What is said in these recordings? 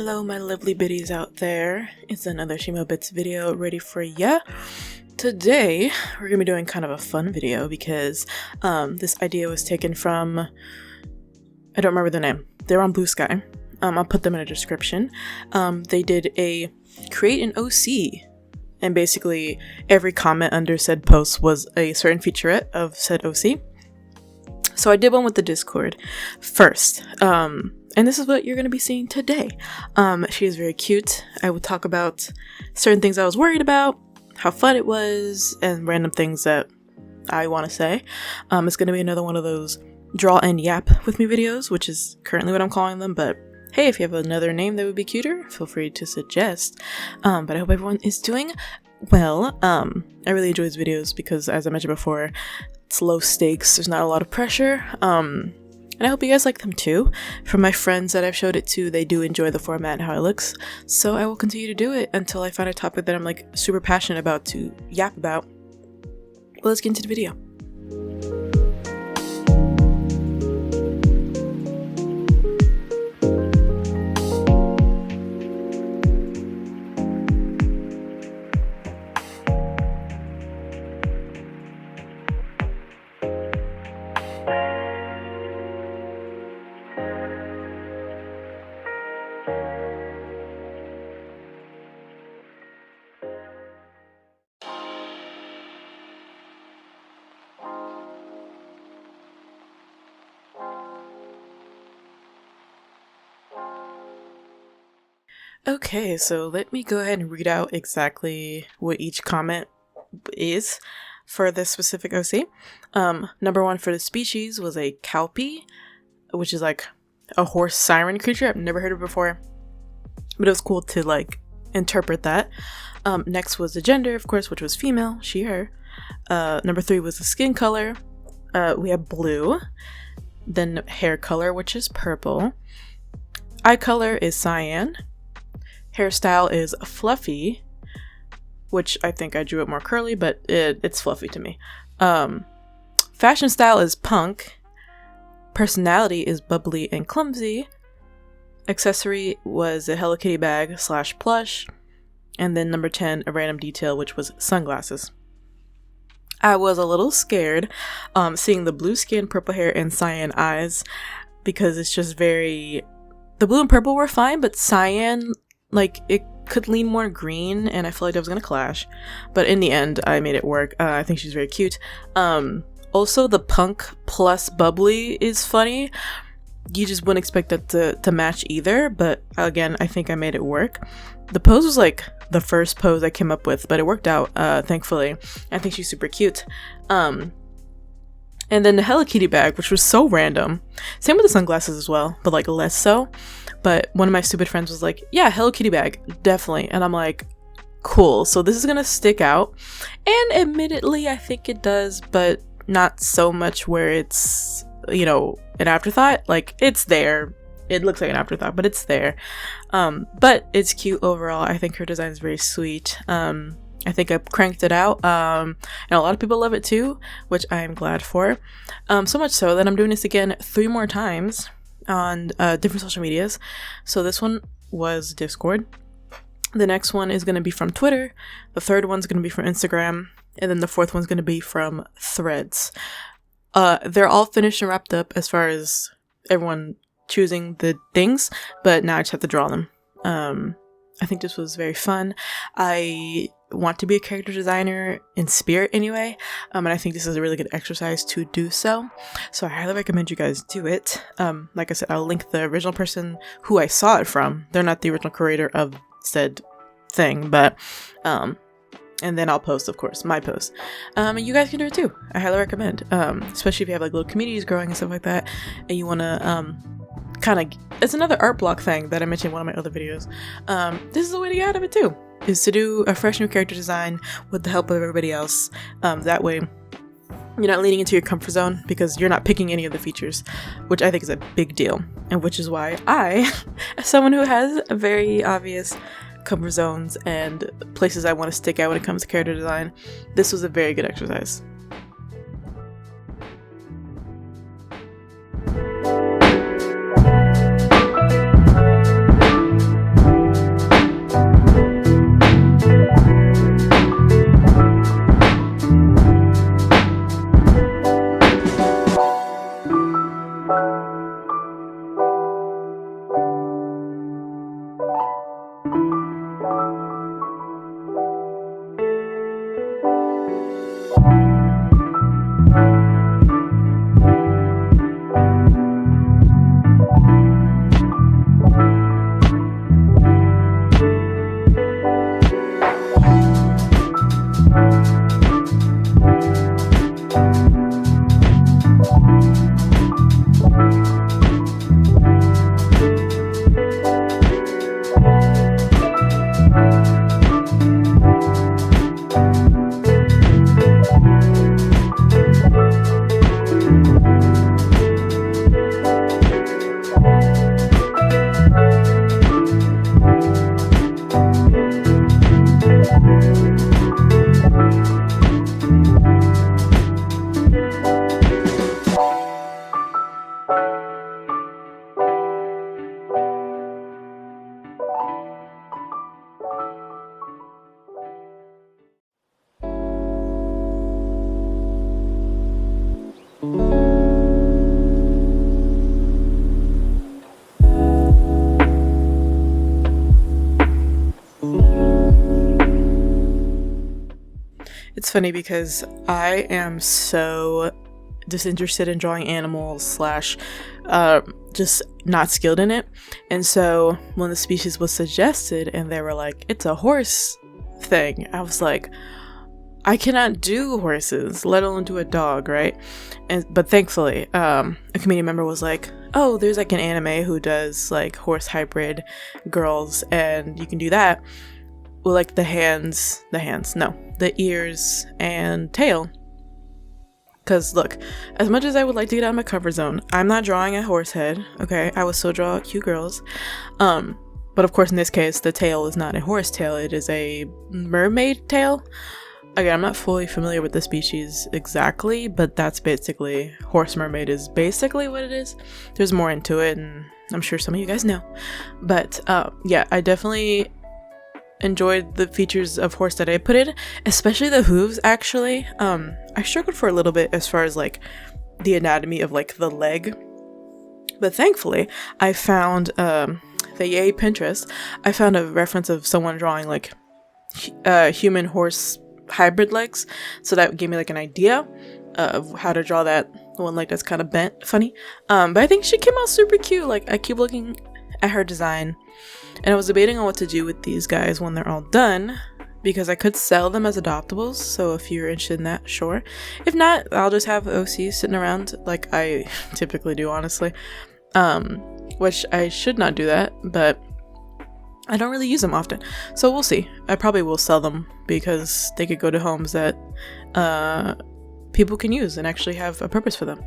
Hello my lovely biddies out there. It's another Shimo Bits video ready for ya. Today we're gonna be doing kind of a fun video because this idea was taken from, I don't remember the name. They're on Blue Sky. I'll put them in a description. They did a create an OC, and basically every comment under said post was a certain featurette of said OC. So I did one with the Discord first. And this is what you're going to be seeing today. She is very cute. I would talk about certain things I was worried about, how fun it was, and random things that I want to say. It's going to be another one of those draw and yap with me videos, which is currently what I'm calling them. But hey, if you have another name that would be cuter, feel free to suggest. But I hope everyone is doing well. I really enjoy these videos because, as I mentioned before, it's low stakes. There's not a lot of pressure. And I hope you guys like them too. From my friends that I've showed it to, they do enjoy the format and how it looks. So I will continue to do it until I find a topic that I'm like super passionate about to yap about. Well, let's get into the video. Okay, so let me go ahead and read out exactly what each comment is for this specific OC. Number one for the species was a cowpea, which is like a horse siren creature. I've never heard of it before, but it was cool to like interpret that. Next was the gender, of course, which was female, she, her. Number three was the skin color. We have blue. Then hair color, which is purple. Eye color is cyan. Hairstyle is fluffy, which I think I drew it more curly, but it's fluffy to me. Fashion style is punk. Personality is bubbly and clumsy. Accessory was a Hello Kitty bag / plush. And then number 10, a random detail, which was sunglasses. I was a little scared seeing the blue skin, purple hair, and cyan eyes, because it's just very... The blue and purple were fine, but cyan... like, it could lean more green, and I feel like that was gonna clash. But in the end, I made it work. I think she's very cute. Also, the punk plus bubbly is funny. You just wouldn't expect that to match either, but again, I think I made it work. The pose was like the first pose I came up with, but it worked out, thankfully. I think she's super cute. And then the Hello Kitty bag, which was so random. Same with the sunglasses as well, but like less so. But one of my stupid friends was like, yeah, Hello Kitty bag, definitely. And I'm like, cool, so this is gonna stick out. And admittedly, I think it does, but not so much where it's, you know, an afterthought. Like, it's there. It looks like an afterthought, but it's there. But it's cute overall. I think her design is very sweet. I think I cranked it out, and a lot of people love it too, which I am glad for. So much so that I'm doing this again 3 more times on different social medias. So this one was Discord. The next one is going to be from Twitter. The third one's going to be from Instagram. And then the fourth one's going to be from Threads. They're all finished and wrapped up as far as everyone choosing the things, but now I just have to draw them. I think this was very fun. I want to be a character designer in spirit anyway, and I think this is a really good exercise to do so. So I highly recommend you guys do it. Like I said, I'll link the original person who I saw it from. They're not the original creator of said thing, but and then I'll post, of course, my post. And you guys can do it too. I highly recommend, especially if you have like little communities growing and stuff like that, and you want to kind of, it's another art block thing that I mentioned in one of my other videos. This is the way to get out of it too, is to do a fresh new character design with the help of everybody else. That way you're not leaning into your comfort zone because you're not picking any of the features, which I think is a big deal, and which is why I, as someone who has a very obvious comfort zones and places I want to stick out when it comes to character design, this was a very good exercise. it's funny because I am so disinterested in drawing animals slash just not skilled in it. And so when the species was suggested and they were like, it's a horse thing, I was like, I cannot do horses, let alone do a dog, right? But thankfully, a community member was like, oh, there's like an anime who does like horse hybrid girls, and you can do that with like the ears and tail. Because look, as much as I would like to get out of my comfort zone, I'm not drawing a horse head, okay? I will still draw cute girls. But of course in this case, the tail is not a horse tail, it is a mermaid tail. Again, I'm not fully familiar with the species exactly, but that's basically, horse mermaid is basically what it is. There's more into it, and I'm sure some of you guys know. But yeah, I definitely enjoyed the features of horse that I put in, especially the hooves, actually. I struggled for a little bit as far as like the anatomy of like the leg. But thankfully, I found, the yay Pinterest, I found a reference of someone drawing like human horse hybrid legs, so that gave me like an idea of how to draw that one leg that's kind of bent funny. But I think she came out super cute. Like, I keep looking at her design and I was debating on what to do with these guys when they're all done, because I could sell them as adoptables, so if you're interested in that, sure. If not, I'll just have OCs sitting around like I typically do, honestly. Which I should not do that, but I don't really use them often, so we'll see. I probably will sell them because they could go to homes that people can use and actually have a purpose for them.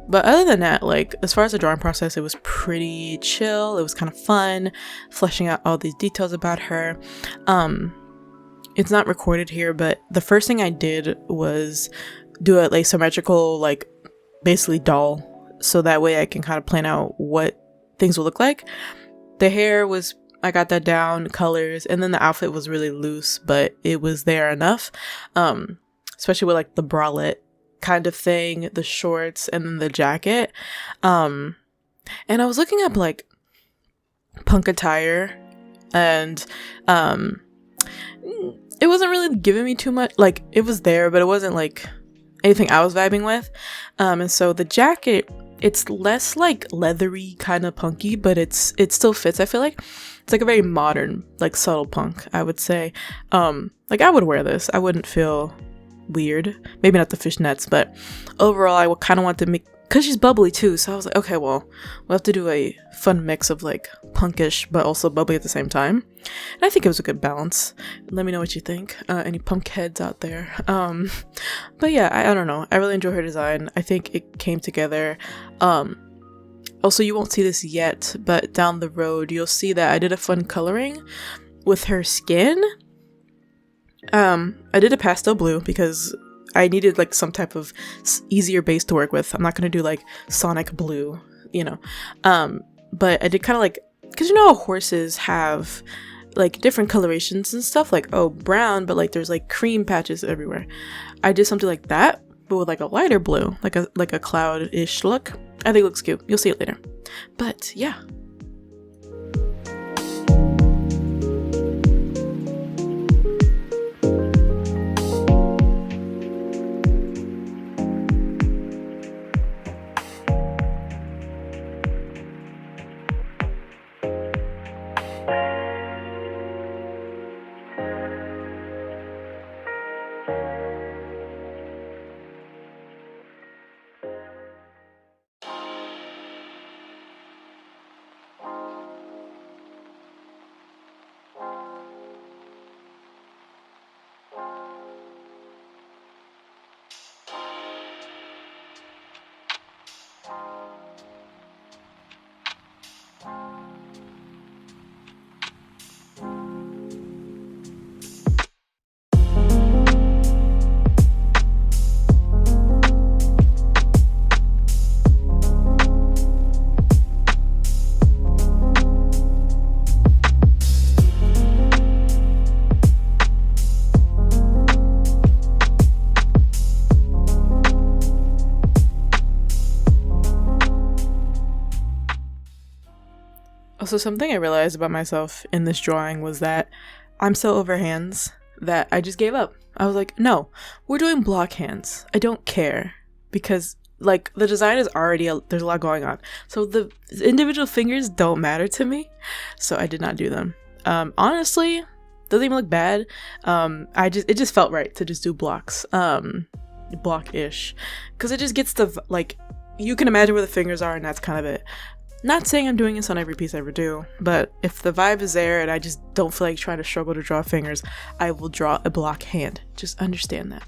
But other than that, like, as far as the drawing process, it was pretty chill. It was kind of fun, fleshing out all these details about her. It's not recorded here, but the first thing I did was do a like symmetrical, like, basically doll, so that way I can kind of plan out what things will look like. The hair was, I got that down, colors, and then the outfit was really loose, but it was there enough. Especially with like the bralette kind of thing, the shorts, and then the jacket. And I was looking up like punk attire, and it wasn't really giving me too much. Like, it was there, but it wasn't like anything I was vibing with. And so the jacket, it's less like leathery kind of punky, but it still fits. I feel like it's like a very modern, like, subtle punk, I would say. Like, I would wear this. I wouldn't feel weird. Maybe not the fishnets, but overall I would kind of want to make, because she's bubbly too, so I was like, okay, well, we'll have to do a fun mix of like punkish but also bubbly at the same time. And I think it was a good balance. Let me know what you think, any punk heads out there. But yeah, I don't know, I really enjoy her design. I think it came together. Also, you won't see this yet, but down the road you'll see that I did a fun coloring with her skin. I did a pastel blue because I needed like some type of easier base to work with. I'm not gonna do like Sonic blue, you know. But I did kind of like, because you know how horses have like different colorations and stuff, like, oh, brown, but like there's like cream patches everywhere. I did something like that, but with like a lighter blue, like a cloud-ish look. I think it looks cute. You'll see it later. But yeah. Also, something I realized about myself in this drawing was that I'm so over hands that I just gave up. I was like, no, we're doing block hands. I don't care, because like the design is already there's a lot going on, so the individual fingers don't matter to me, so I did not do them. Honestly, doesn't even look bad. It just felt right to just do blocks, block-ish, because it just gets the like, you can imagine where the fingers are, and that's kind of it. Not saying I'm doing this on every piece I ever do, but if the vibe is there and I just don't feel like trying to struggle to draw fingers, I will draw a block hand. Just understand that.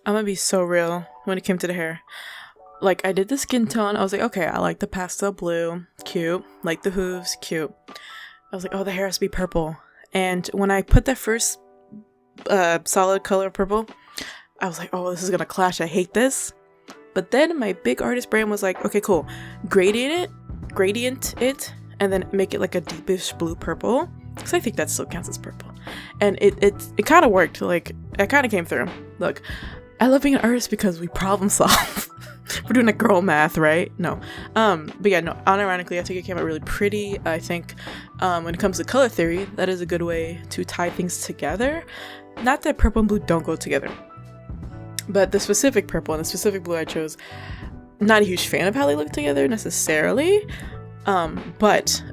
I'm gonna be so real when it came to the hair. Like, I did the skin tone. I was like, okay, I like the pastel blue. Cute. Like the hooves. Cute. I was like, oh, the hair has to be purple. And when I put that first solid color purple, I was like, oh, this is gonna clash. I hate this. But then my big artist brain was like, okay, cool. Gradient it, and then make it like a deepish blue purple. Because I think that still counts as purple. And it kind of worked. Like, it kind of came through. Look, I love being an artist because we problem solve. We're doing like girl math, right? No. But yeah, no, unironically, I think it came out really pretty. I think when it comes to color theory, that is a good way to tie things together. Not that purple and blue don't go together, but the specific purple and the specific blue I chose, not a huge fan of how they look together necessarily. But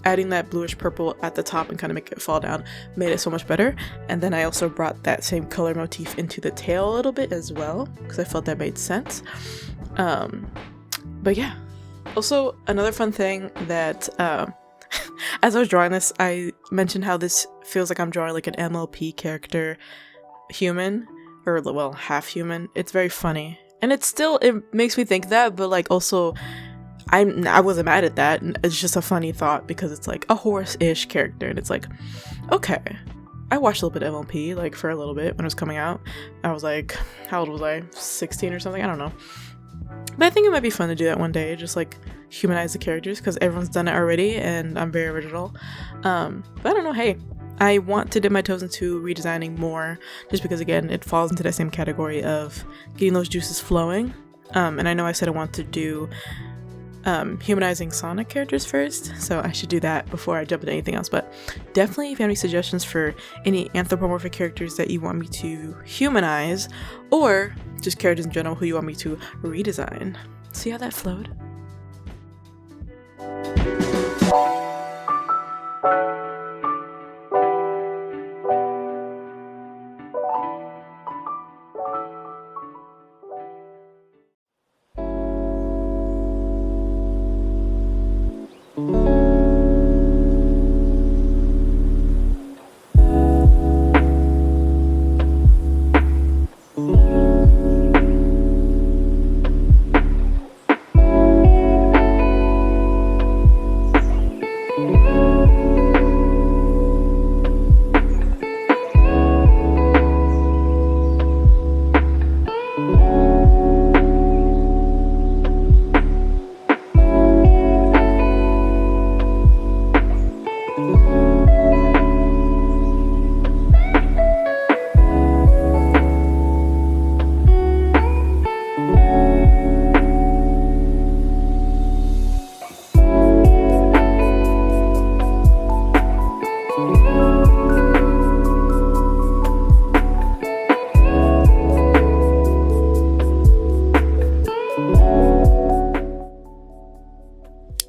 adding that bluish purple at the top and kind of make it fall down made it so much better. And then I also brought that same color motif into the tail a little bit as well, because I felt that made sense. But yeah, also another fun thing that as I was drawing this, I mentioned how this feels like I'm drawing like an MLP character, human, or well, half human. It's very funny, and it makes me think that, but like also I wasn't mad at that. It's just a funny thought because it's like a horse-ish character, and it's like, okay, I watched a little bit of MLP like for a little bit when it was coming out. I was like, how old was I? 16 or something? I don't know. But I think it might be fun to do that one day, just like humanize the characters, because everyone's done it already and I'm very original. But I don't know, hey, I want to dip my toes into redesigning more, just because again, it falls into that same category of getting those juices flowing. And I know I said I want to do humanizing Sonic characters first, so I should do that before I jump into anything else. But definitely, if you have any suggestions for any anthropomorphic characters that you want me to humanize, or just characters in general who you want me to redesign. See how that flowed?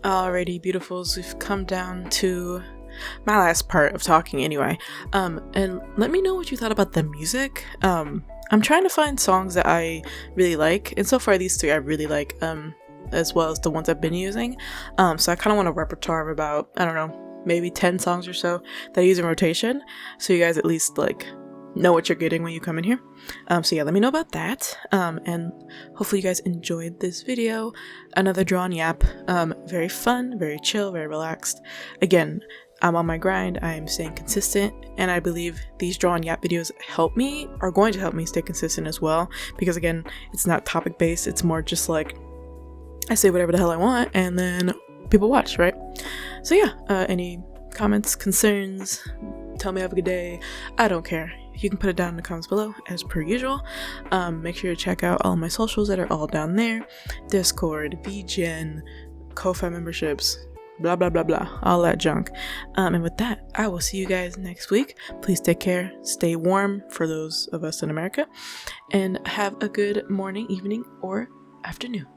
Alrighty, beautifuls, we've come down to my last part of talking anyway. And let me know what you thought about the music. I'm trying to find songs that I really like, and so far these 3 I really like, as well as the ones I've been using. So I kind of want a repertoire of about, I don't know, maybe 10 songs or so that I use in rotation, so you guys at least like know what you're getting when you come in here. So yeah, let me know about that. And hopefully you guys enjoyed this video. Another drawn yap. Very fun, very chill, very relaxed. Again, I'm on my grind, I'm staying consistent, and I believe these drawn yap videos are going to help me stay consistent as well, because again, it's not topic based, it's more just like I say whatever the hell I want and then people watch, right? So yeah, any comments, concerns, tell me have a good day, I don't care. You can put it down in the comments below as per usual. Make sure to check out all my socials that are all down there. Discord, VGen, Ko-Fi memberships, blah blah blah blah, all that junk. And with that, I will see you guys next week. Please take care, stay warm for those of us in America, and have a good morning, evening, or afternoon.